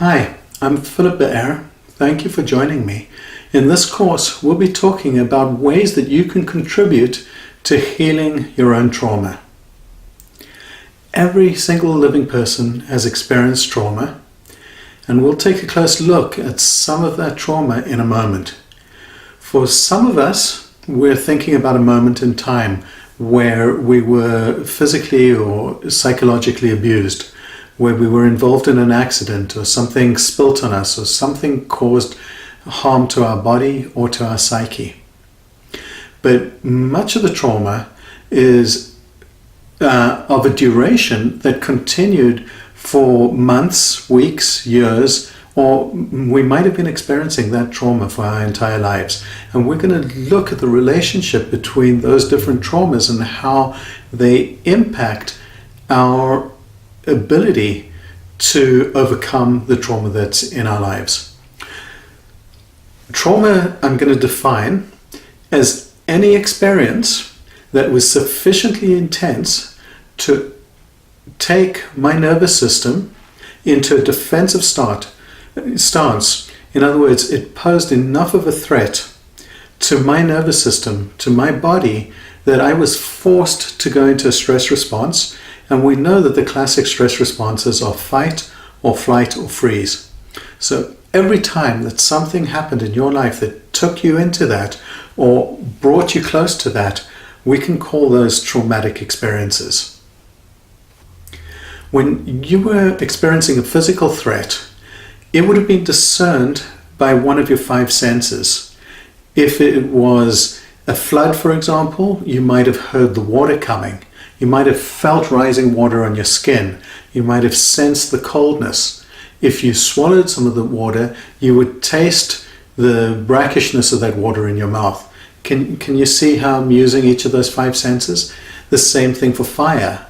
Hi, I'm Philip Bear. Thank you for joining me. In this course, we'll be talking about ways that you can contribute to healing your own trauma. Every single living person has experienced trauma, and we'll take a close look at some of that trauma in a moment. For some of us, we're thinking about a moment in time where we were physically or psychologically abused, where we were involved in an accident or something spilt on us or something caused harm to our body or to our psyche. But much of the trauma is of a duration that continued for months, weeks, years, or we might have been experiencing that trauma for our entire lives. And we're going to look at the relationship between those different traumas and how they impact our ability to overcome the trauma that's in our lives. Trauma I'm going to define as any experience that was sufficiently intense to take my nervous system into a defensive stance. In other words, it posed enough of a threat to my nervous system, to my body, that I was forced to go into a stress response. And we know that the classic stress responses are fight or flight or freeze. So every time that something happened in your life that took you into that or brought you close to that, we can call those traumatic experiences. When you were experiencing a physical threat, it would have been discerned by one of your five senses. If it was a flood, for example, you might have heard the water coming. You might have felt rising water on your skin. You might have sensed the coldness. If you swallowed some of the water, you would taste the brackishness of that water in your mouth. Can you see how I'm using each of those five senses? The same thing for fire.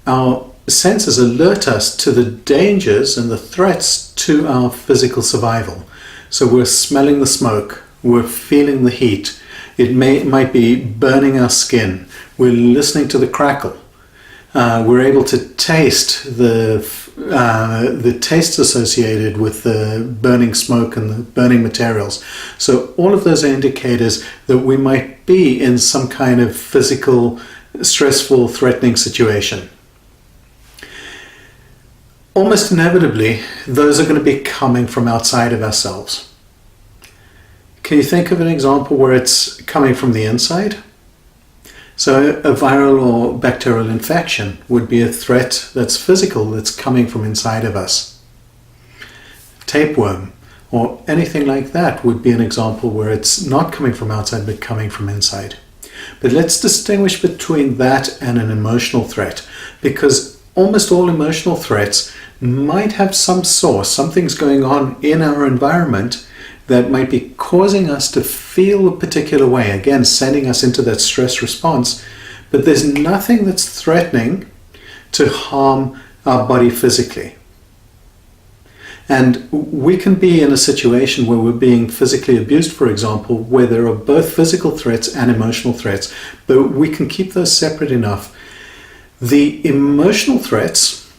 Our senses alert us to the dangers and the threats to our physical survival. So we're smelling the smoke, we're feeling the heat. It might be burning our skin. We're listening to the crackle. We're able to taste the taste associated with the burning smoke and the burning materials. So all of those are indicators that we might be in some kind of physical, stressful, threatening situation. Almost inevitably, those are going to be coming from outside of ourselves. Can you think of an example where it's coming from the inside? So a viral or bacterial infection would be a threat that's physical, that's coming from inside of us. Tapeworm or anything like that would be an example where it's not coming from outside but coming from inside. But let's distinguish between that and an emotional threat, because almost all emotional threats might have some source, something's going on in our environment that might be causing us to feel a particular way, again, sending us into that stress response, but there's nothing that's threatening to harm our body physically. And we can be in a situation where we're being physically abused, for example, where there are both physical threats and emotional threats, but we can keep those separate enough. The emotional threats,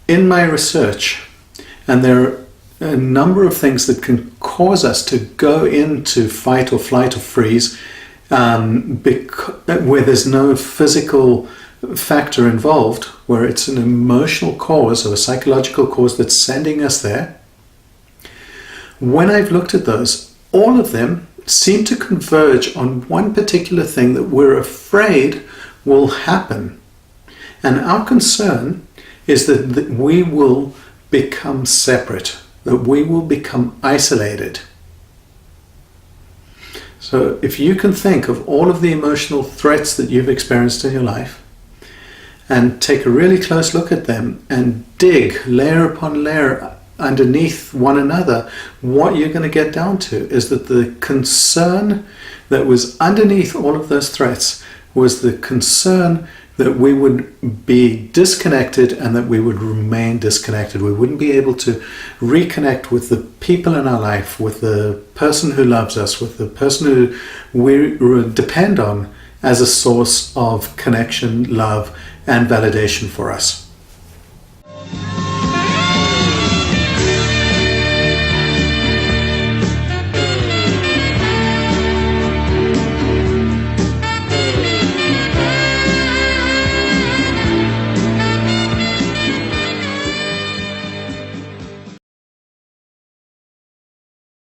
in my research, and there are a number of things that can cause us to go into fight or flight or freeze where there's no physical factor involved, where it's an emotional cause or a psychological cause that's sending us there. When I've looked at those, all of them seem to converge on one particular thing that we're afraid will happen. And our concern is that we will become separate, that we will become isolated. So if you can think of all of the emotional threats that you've experienced in your life and take a really close look at them and dig layer upon layer underneath one another, what you're going to get down to is that the concern that was underneath all of those threats was the concern that we would be disconnected and that we would remain disconnected. We wouldn't be able to reconnect with the people in our life, with the person who loves us, with the person who we depend on as a source of connection, love, and validation for us.